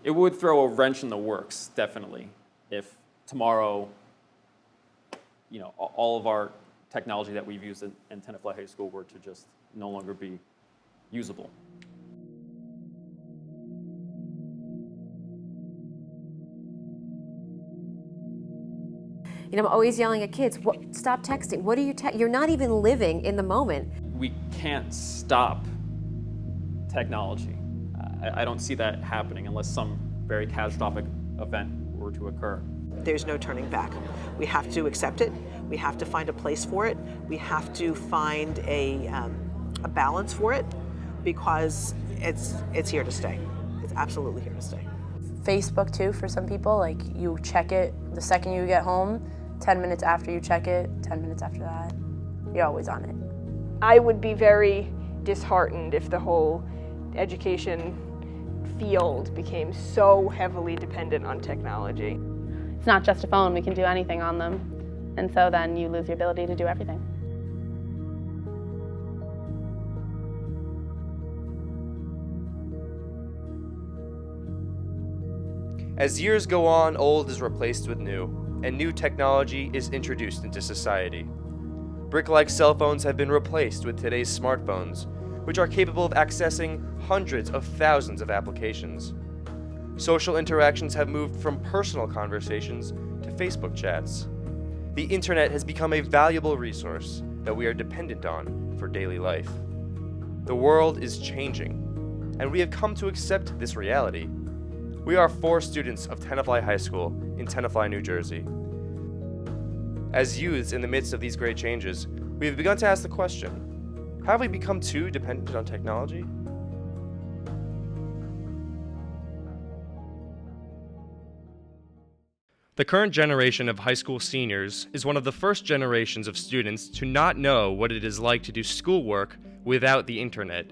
it would throw a wrench in the works, definitely, if tomorrow, all of our technology that we've used in Tenafly High School were to just no longer be usable. I'm always yelling at kids, stop texting. What are you you're not even living in the moment. We can't stop technology. I don't see that happening unless some very catastrophic event were to occur. There's no turning back. We have to accept it. We have to find a place for it. We have to find a balance for it, because it's here to stay. It's absolutely here to stay. Facebook too, for some people, like you check it the second you get home, 10 minutes after you check it, 10 minutes after that, you're always on it. I would be very disheartened if the whole education field became so heavily dependent on technology. It's not just a phone, we can do anything on them. And so then you lose your ability to do everything. As years go on, old is replaced with new, and new technology is introduced into society. Brick-like cell phones have been replaced with today's smartphones, which are capable of accessing hundreds of thousands of applications. Social interactions have moved from personal conversations to Facebook chats. The internet has become a valuable resource that we are dependent on for daily life. The world is changing, and we have come to accept this reality. We are 4 students of Tenafly High School in Tenafly, New Jersey. As youths in the midst of these great changes, we have begun to ask the question, have we become too dependent on technology? The current generation of high school seniors is one of the first generations of students to not know what it is like to do schoolwork without the internet.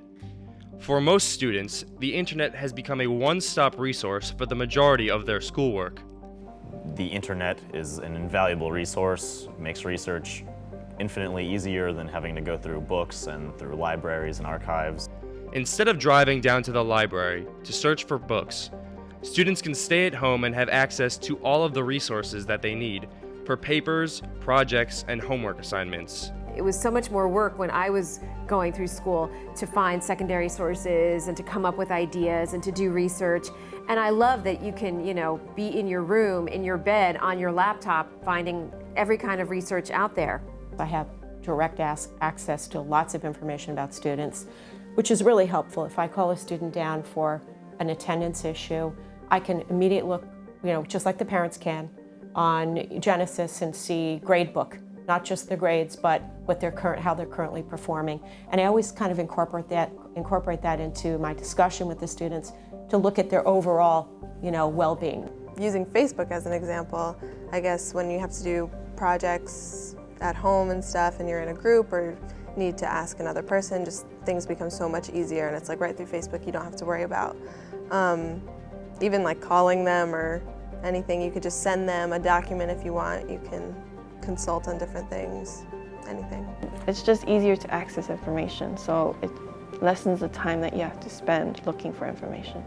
For most students, the internet has become a one-stop resource for the majority of their schoolwork. The internet is an invaluable resource, makes research infinitely easier than having to go through books and through libraries and archives. Instead of driving down to the library to search for books, students can stay at home and have access to all of the resources that they need for papers, projects, and homework assignments. It was so much more work when I was going through school to find secondary sources and to come up with ideas and to do research. And I love that you can, be in your room, in your bed, on your laptop, finding every kind of research out there. I have direct access to lots of information about students, which is really helpful. If I call a student down for an attendance issue, I can immediately look, just like the parents can, on Genesis and see gradebook. Not just the grades, but how they're currently performing. And I always kind of incorporate that into my discussion with the students to look at their overall, well-being. Using Facebook as an example, I guess when you have to do projects at home and stuff and you're in a group or need to ask another person, just things become so much easier, and it's like right through Facebook you don't have to worry about. Even like calling them or anything, you could just send them a document if you want. You can consult on different things, anything. It's just easier to access information, so it lessens the time that you have to spend looking for information.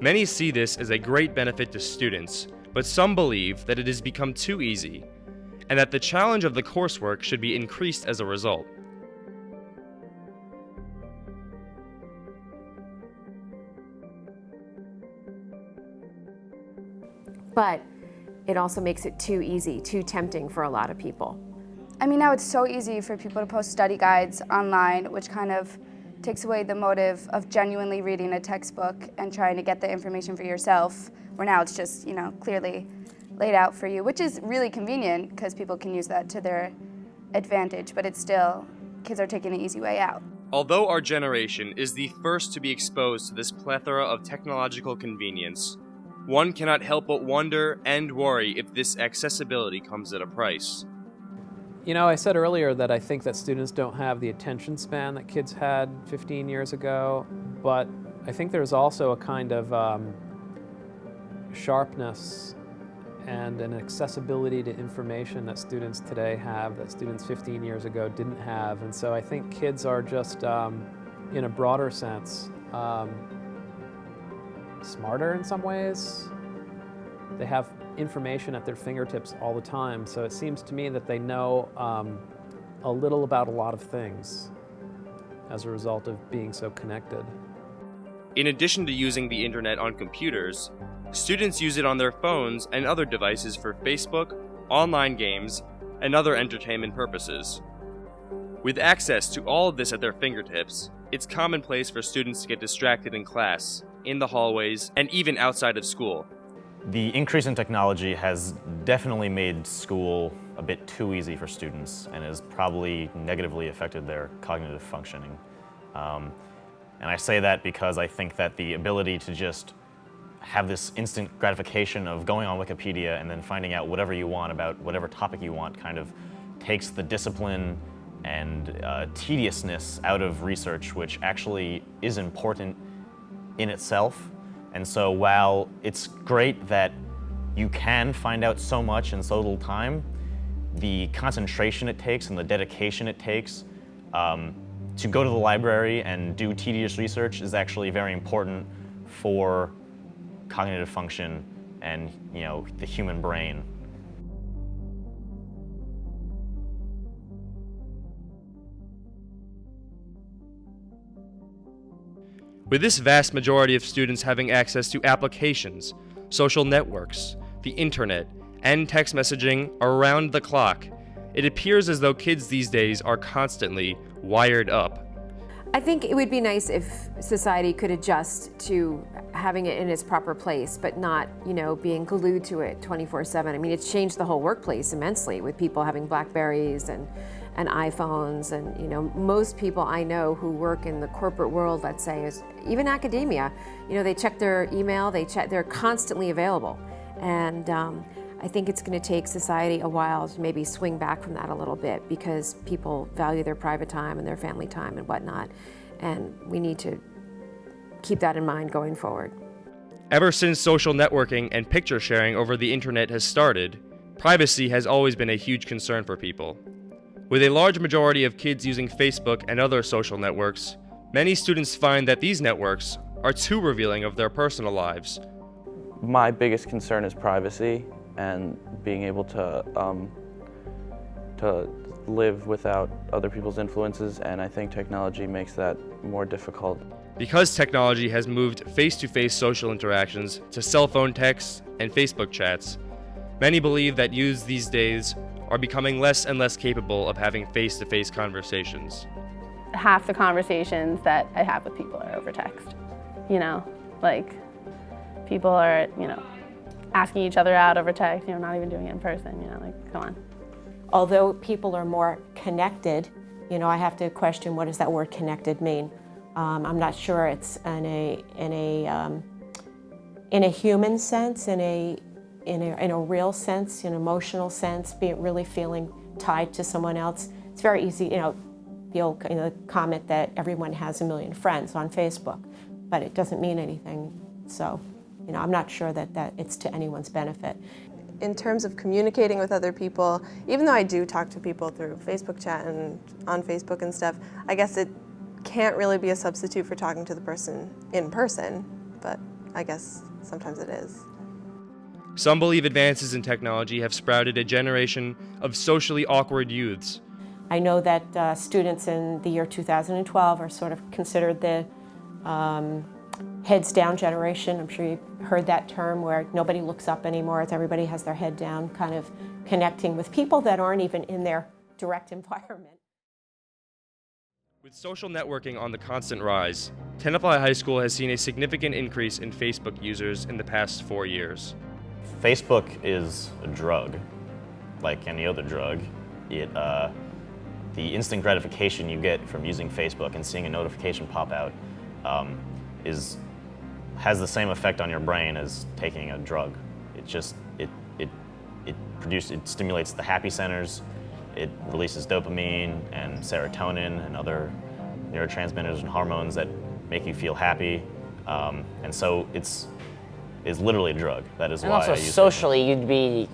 Many see this as a great benefit to students, but some believe that it has become too easy, and that the challenge of the coursework should be increased as a result. But it also makes it too easy, too tempting for a lot of people. I mean, now it's so easy for people to post study guides online, which kind of takes away the motive of genuinely reading a textbook and trying to get the information for yourself, where now it's just, clearly laid out for you, which is really convenient because people can use that to their advantage, but it's still, kids are taking the easy way out. Although our generation is the first to be exposed to this plethora of technological convenience, one cannot help but wonder and worry if this accessibility comes at a price. I said earlier that I think that students don't have the attention span that kids had 15 years ago, but I think there's also a kind of sharpness and an accessibility to information that students today have that students 15 years ago didn't have. And so I think kids are just, in a broader sense, smarter in some ways. They have information at their fingertips all the time, so it seems to me that they know a little about a lot of things as a result of being so connected. In addition to using the internet on computers, students use it on their phones and other devices for Facebook, online games, and other entertainment purposes. With access to all of this at their fingertips, it's commonplace for students to get distracted in class, in the hallways, and even outside of school. The increase in technology has definitely made school a bit too easy for students and has probably negatively affected their cognitive functioning. And I say that because I think that the ability to just have this instant gratification of going on Wikipedia and then finding out whatever you want about whatever topic you want kind of takes the discipline and tediousness out of research, which actually is important in itself. And so while it's great that you can find out so much in so little time, the concentration it takes and the dedication it takes to go to the library and do tedious research is actually very important for cognitive function and, the human brain. With this vast majority of students having access to applications, social networks, the internet, and text messaging around the clock, it appears as though kids these days are constantly wired up. I think it would be nice if society could adjust to having it in its proper place, but not, being glued to it 24/7. I mean, it's changed the whole workplace immensely with people having BlackBerries and iPhones, and most people I know who work in the corporate world, let's say, even academia, they check their email, they're constantly available, and I think it's going to take society a while to maybe swing back from that a little bit, because people value their private time and their family time and whatnot, and we need to keep that in mind going forward. Ever since social networking and picture sharing over the internet has started, privacy has always been a huge concern for people. With a large majority of kids using Facebook and other social networks, many students find that these networks are too revealing of their personal lives. My biggest concern is privacy and being able to live without other people's influences, and I think technology makes that more difficult. Because technology has moved face-to-face social interactions to cell phone texts and Facebook chats, many believe that youths these days are becoming less and less capable of having face-to-face conversations. Half the conversations that I have with people are over text. People are, asking each other out over text, not even doing it in person, come on. Although people are more connected, I have to question, what does that word connected mean? I'm not sure it's in a human sense, in a real sense, an emotional sense, really feeling tied to someone else. It's very easy, the old comment that everyone has a million friends on Facebook, but it doesn't mean anything. So, I'm not sure that it's to anyone's benefit. In terms of communicating with other people, even though I do talk to people through Facebook chat and on Facebook and stuff, I guess it can't really be a substitute for talking to the person in person, but I guess sometimes it is. Some believe advances in technology have sprouted a generation of socially awkward youths. I know that students in the year 2012 are sort of considered the heads down generation. I'm sure you've heard that term, where nobody looks up anymore, everybody has their head down, kind of connecting with people that aren't even in their direct environment. With social networking on the constant rise, Tenafly High School has seen a significant increase in Facebook users in the past 4 years. Facebook is a drug, like any other drug. The instant gratification you get from using Facebook and seeing a notification pop out has the same effect on your brain as taking a drug. It stimulates the happy centers. It releases dopamine and serotonin and other neurotransmitters and hormones that make you feel happy. And so it's literally a drug. That is why I use it. And also socially, you'd be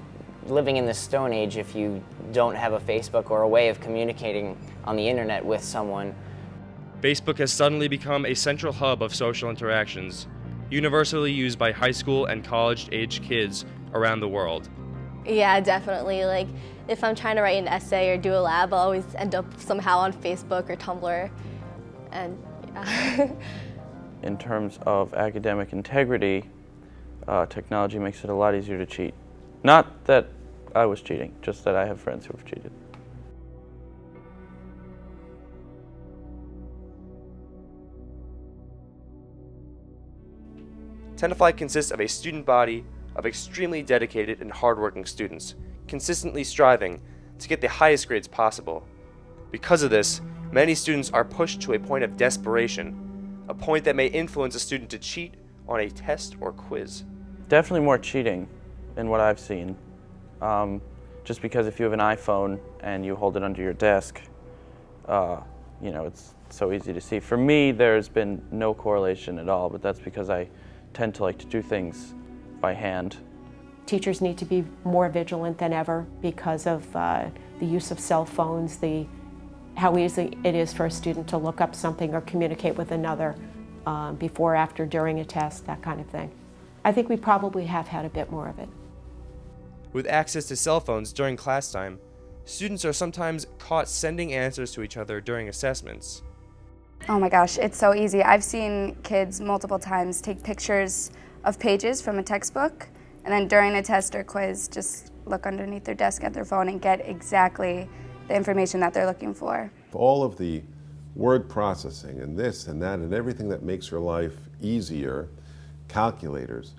living in the Stone Age if you don't have a Facebook or a way of communicating on the internet with someone. Facebook has suddenly become a central hub of social interactions, universally used by high school and college-age kids around the world. Yeah, definitely. Like, if I'm trying to write an essay or do a lab, I'll always end up somehow on Facebook or Tumblr. And yeah. In terms of academic integrity, technology makes it a lot easier to cheat. Not that I was cheating, just that I have friends who have cheated. Tenafly consists of a student body of extremely dedicated and hardworking students, consistently striving to get the highest grades possible. Because of this, many students are pushed to a point of desperation, a point that may influence a student to cheat on a test or quiz. Definitely more cheating in what I've seen. Just because if you have an iPhone and you hold it under your desk, you know, it's so easy to see. For me, there's been no correlation at all, but that's because I tend to like to do things by hand. Teachers need to be more vigilant than ever because of the use of cell phones, how easy it is for a student to look up something or communicate with another before, after, during a test, that kind of thing. I think we probably have had a bit more of it. With access to cell phones during class time, students are sometimes caught sending answers to each other during assessments. Oh my gosh, it's so easy. I've seen kids multiple times take pictures of pages from a textbook, and then during a test or quiz, just look underneath their desk at their phone and get exactly the information that they're looking for. All of the word processing and this and that and everything that makes your life easier, calculators,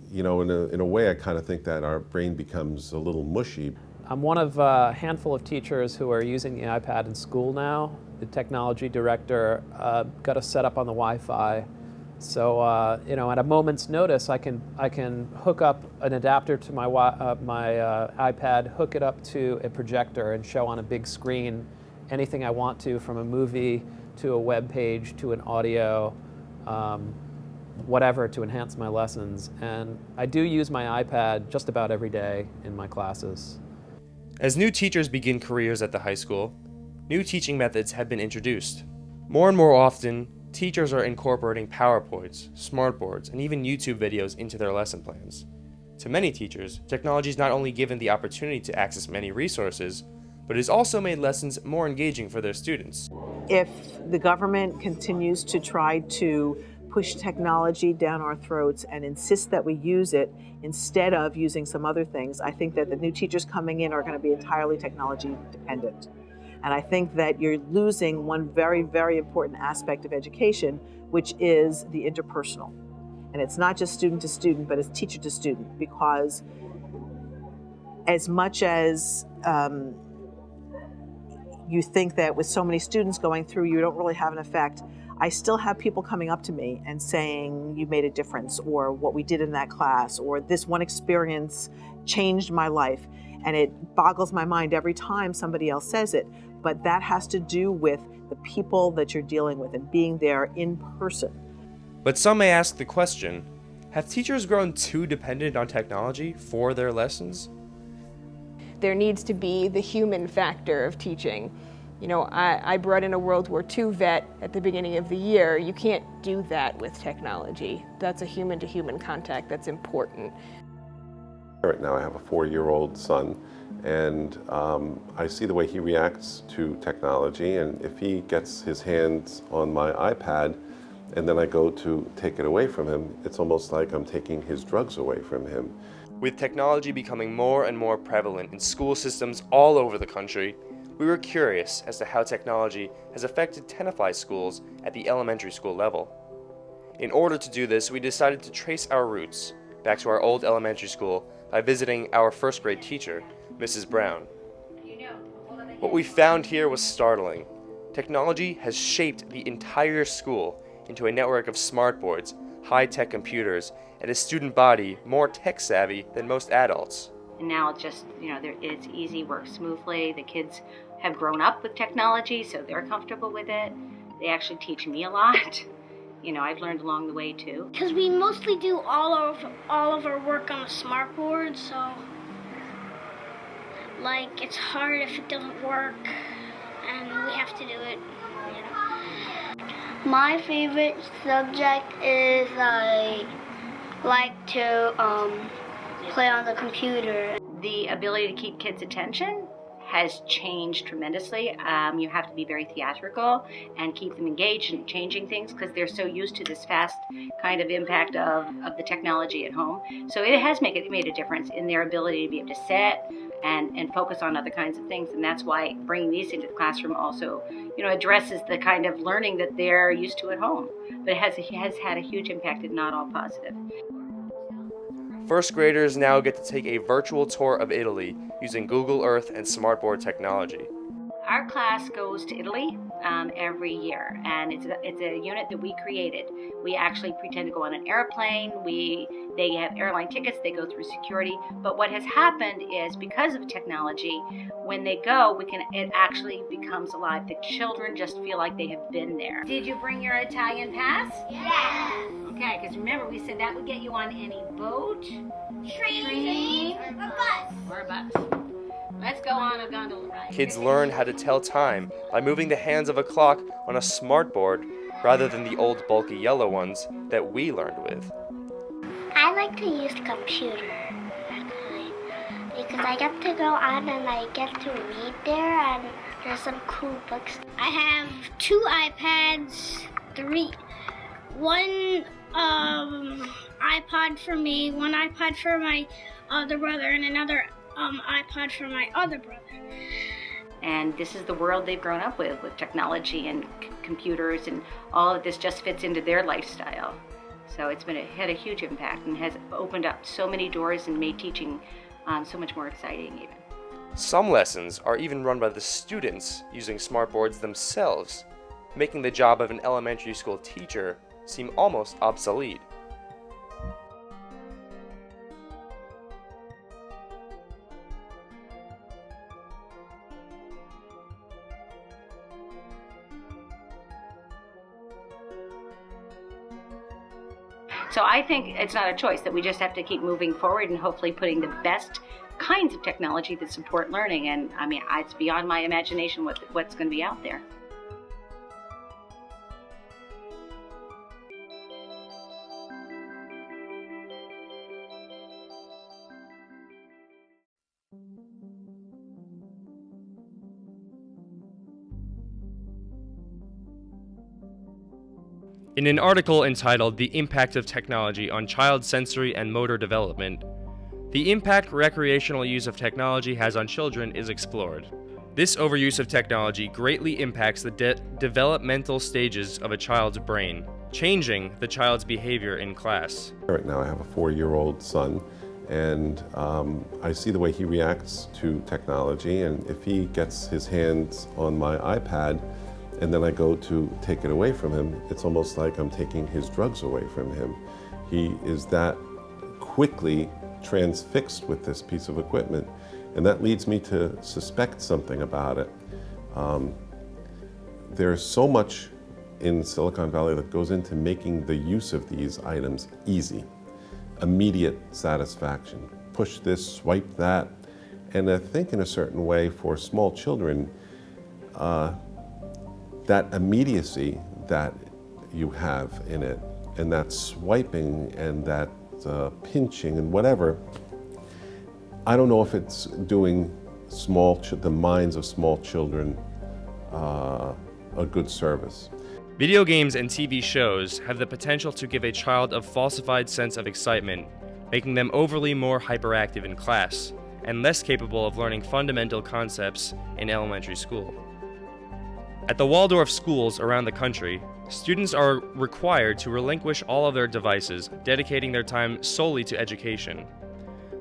you know, in a way I kind of think that our brain becomes a little mushy. I'm one of a handful of teachers who are using the iPad in school now. The technology director got us set up on the Wi-Fi. So, you know, at a moment's notice, I can hook up an adapter to my iPad, hook it up to a projector, and show on a big screen anything I want to, from a movie to a web page to an audio, whatever, to enhance my lessons. And I do use my iPad just about every day in my classes. As new teachers begin careers at the high school, new teaching methods have been introduced. More and more often, teachers are incorporating PowerPoints, smartboards, and even YouTube videos into their lesson plans. To many teachers, technology has not only given the opportunity to access many resources, but it has also made lessons more engaging for their students. If the government continues to try to push technology down our throats and insist that we use it instead of using some other things, I think that the new teachers coming in are going to be entirely technology dependent. And I think that you're losing one very, very important aspect of education, which is the interpersonal. And it's not just student to student, but it's teacher to student, because as much as you think that with so many students going through, you don't really have an effect, I still have people coming up to me and saying, you made a difference, or what we did in that class, or this one experience changed my life. And it boggles my mind every time somebody else says it. But that has to do with the people that you're dealing with and being there in person. But some may ask the question, have teachers grown too dependent on technology for their lessons? There needs to be the human factor of teaching. You know, I brought in a World War II vet at the beginning of the year. You can't do that with technology. That's a human-to-human contact that's important. Right now I have a 4-year-old son, and I see the way he reacts to technology, and if he gets his hands on my iPad and then I go to take it away from him, it's almost like I'm taking his drugs away from him. With technology becoming more and more prevalent in school systems all over the country, we were curious as to how technology has affected Tenafly schools at the elementary school level. In order to do this, we decided to trace our roots back to our old elementary school by visiting our first grade teacher, Mrs. Brown. What we found here was startling. Technology has shaped the entire school into a network of smartboards, high-tech computers, and a student body more tech-savvy than most adults. And now it's just, you know, it's easy, works smoothly. The kids have grown up with technology, so they're comfortable with it. They actually teach me a lot. You know, I've learned along the way too. Because we mostly do all of our work on a smartboard, so like it's hard if it doesn't work. and we have to do it. My favorite subject is I like to play on the computer. The ability to keep kids' attention has changed tremendously. You have to be very theatrical and keep them engaged in changing things because they're so used to this fast kind of impact of the technology at home. So it has made a difference in their ability to be able to sit and focus on other kinds of things. And that's why bringing these into the classroom also, addresses the kind of learning that they're used to at home. But it has had a huge impact and not all positive. First graders now get to take a virtual tour of Italy using Google Earth and smartboard technology. Our class goes to Italy every year, and it's a unit that we created. We actually pretend to go on an airplane. They have airline tickets. They go through security. But what has happened is, because of technology, when they go, it actually becomes alive. The children just feel like they have been there. Did you bring your Italian pass? Yes. Okay, because remember we said that would get you on any boat, Train, or a bus. Let's go on a gondola ride. Kids learn how to tell time by moving the hands of a clock on a smartboard rather than the old bulky yellow ones that we learned with. I like to use the computer actually because I get to go on and I get to read there, and there's some cool books. I have 2 iPads, 3. One iPod for me, one iPod for my other brother, and another iPod for my other brother. And this is the world they've grown up with technology and computers, and all of this just fits into their lifestyle. So it's had a huge impact and has opened up so many doors and made teaching so much more exciting even. Some lessons are even run by the students using smartboards themselves, making the job of an elementary school teacher seem almost obsolete. So I think it's not a choice, that we just have to keep moving forward and hopefully putting the best kinds of technology that support learning. And I mean, it's beyond my imagination what's going to be out there. In an article entitled The Impact of Technology on Child Sensory and Motor Development, the impact recreational use of technology has on children is explored. This overuse of technology greatly impacts the developmental stages of a child's brain, changing the child's behavior in class. Right now I have a 4-year-old son, and I see the way he reacts to technology, and if he gets his hands on my iPad and then I go to take it away from him, it's almost like I'm taking his drugs away from him. He is that quickly transfixed with this piece of equipment, and that leads me to suspect something about it. There's so much in Silicon Valley that goes into making the use of these items easy. Immediate satisfaction. Push this, swipe that. And I think in a certain way for small children, that immediacy that you have in it, and that swiping and that pinching and whatever, I don't know if it's doing the minds of small children a good service. Video games and TV shows have the potential to give a child a falsified sense of excitement, making them overly more hyperactive in class and less capable of learning fundamental concepts in elementary school. At the Waldorf schools around the country, students are required to relinquish all of their devices, dedicating their time solely to education.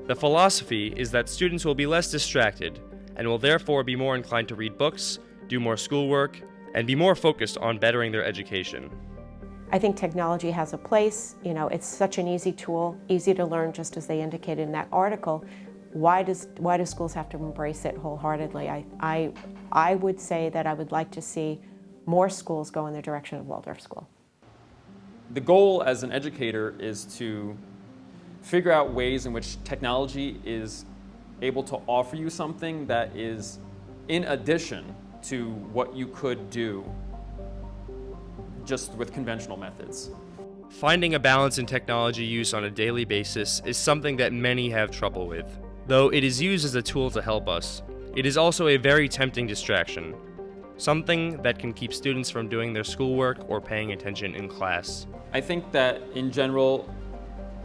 The philosophy is that students will be less distracted and will therefore be more inclined to read books, do more schoolwork, and be more focused on bettering their education. I think technology has a place. It's such an easy tool, easy to learn, just as they indicated in that article. Why do schools have to embrace it wholeheartedly? I would say that I would like to see more schools go in the direction of Waldorf School. The goal as an educator is to figure out ways in which technology is able to offer you something that is in addition to what you could do just with conventional methods. Finding a balance in technology use on a daily basis is something that many have trouble with. Though it is used as a tool to help us, it is also a very tempting distraction, something that can keep students from doing their schoolwork or paying attention in class. I think that in general,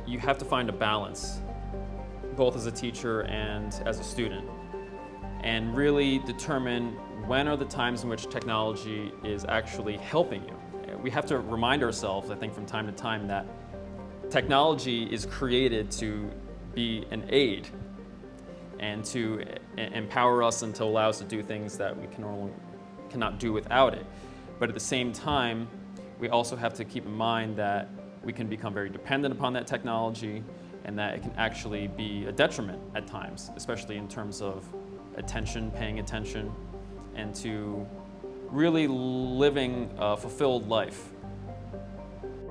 you have to find a balance, both as a teacher and as a student, and really determine when are the times in which technology is actually helping you. We have to remind ourselves, I think, from time to time that technology is created to be an aid and to empower us and to allow us to do things that we cannot do without it. But at the same time, we also have to keep in mind that we can become very dependent upon that technology and that it can actually be a detriment at times, especially in terms of attention, paying attention, and to really living a fulfilled life.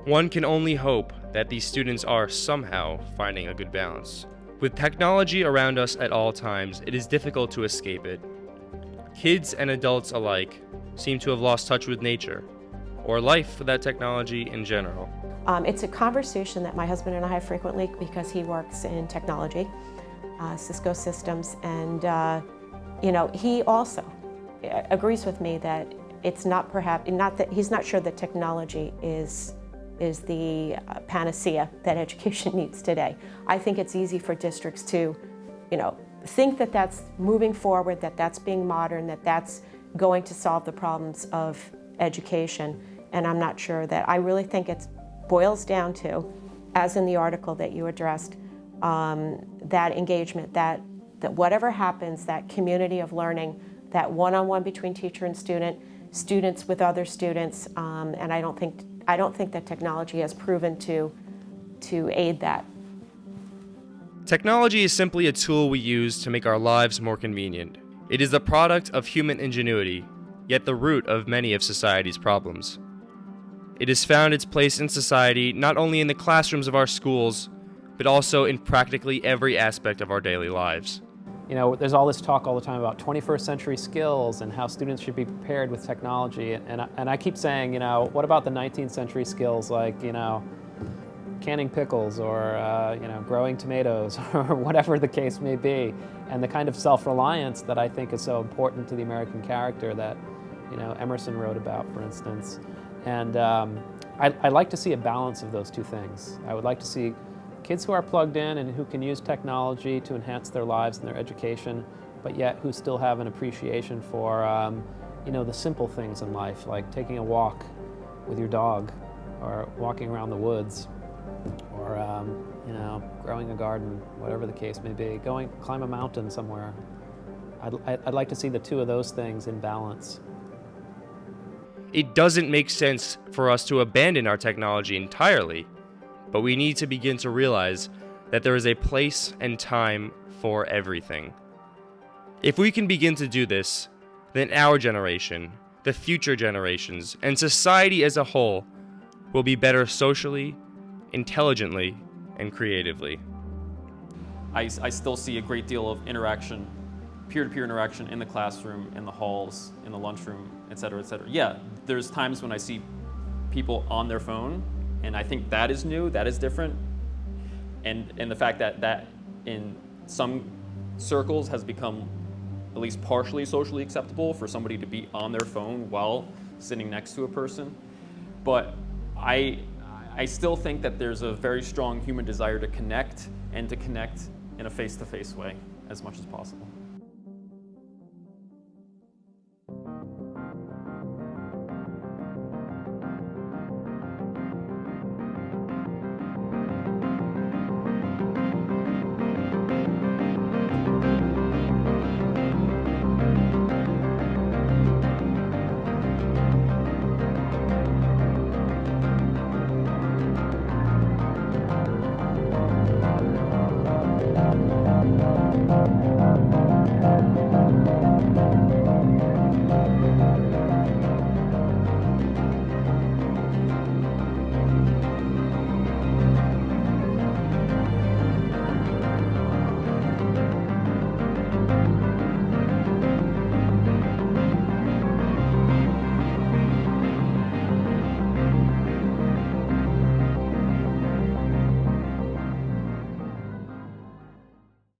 One can only hope that these students are somehow finding a good balance. With technology around us at all times, it is difficult to escape it. Kids and adults alike seem to have lost touch with nature, or life without technology in general. It's a conversation that my husband and I have frequently because he works in technology, Cisco systems, and he also agrees with me that it's not that he's not sure that technology is the panacea that education needs today. I think it's easy for districts to, think that that's moving forward, that that's being modern, that that's going to solve the problems of education, and I'm not sure that. I really think it boils down to, as in the article that you addressed, that engagement, that whatever happens, that community of learning, that one-on-one between teacher and student, students with other students, and I don't think that technology has proven to aid that. Technology is simply a tool we use to make our lives more convenient. It is the product of human ingenuity, yet the root of many of society's problems. It has found its place in society not only in the classrooms of our schools, but also in practically every aspect of our daily lives. There's all this talk all the time about 21st century skills and how students should be prepared with technology. And I keep saying, what about the 19th century skills like, canning pickles or, growing tomatoes or whatever the case may be. And the kind of self-reliance that I think is so important to the American character that, Emerson wrote about, for instance. And I'd like to see a balance of those two things. I would like to see kids who are plugged in and who can use technology to enhance their lives and their education, but yet who still have an appreciation for, the simple things in life, like taking a walk with your dog, or walking around the woods, or growing a garden, whatever the case may be. Climb a mountain somewhere. I'd like to see the two of those things in balance. It doesn't make sense for us to abandon our technology entirely, but we need to begin to realize that there is a place and time for everything. If we can begin to do this, then our generation, the future generations, and society as a whole will be better socially, intelligently, and creatively. I still see a great deal of interaction, peer-to-peer interaction in the classroom, in the halls, in the lunchroom, et cetera, et cetera. Yeah, there's times when I see people on their phone, and I think that is new, that is different. And the fact that in some circles has become at least partially socially acceptable for somebody to be on their phone while sitting next to a person. But I still think that there's a very strong human desire to connect, and to connect in a face-to-face way as much as possible.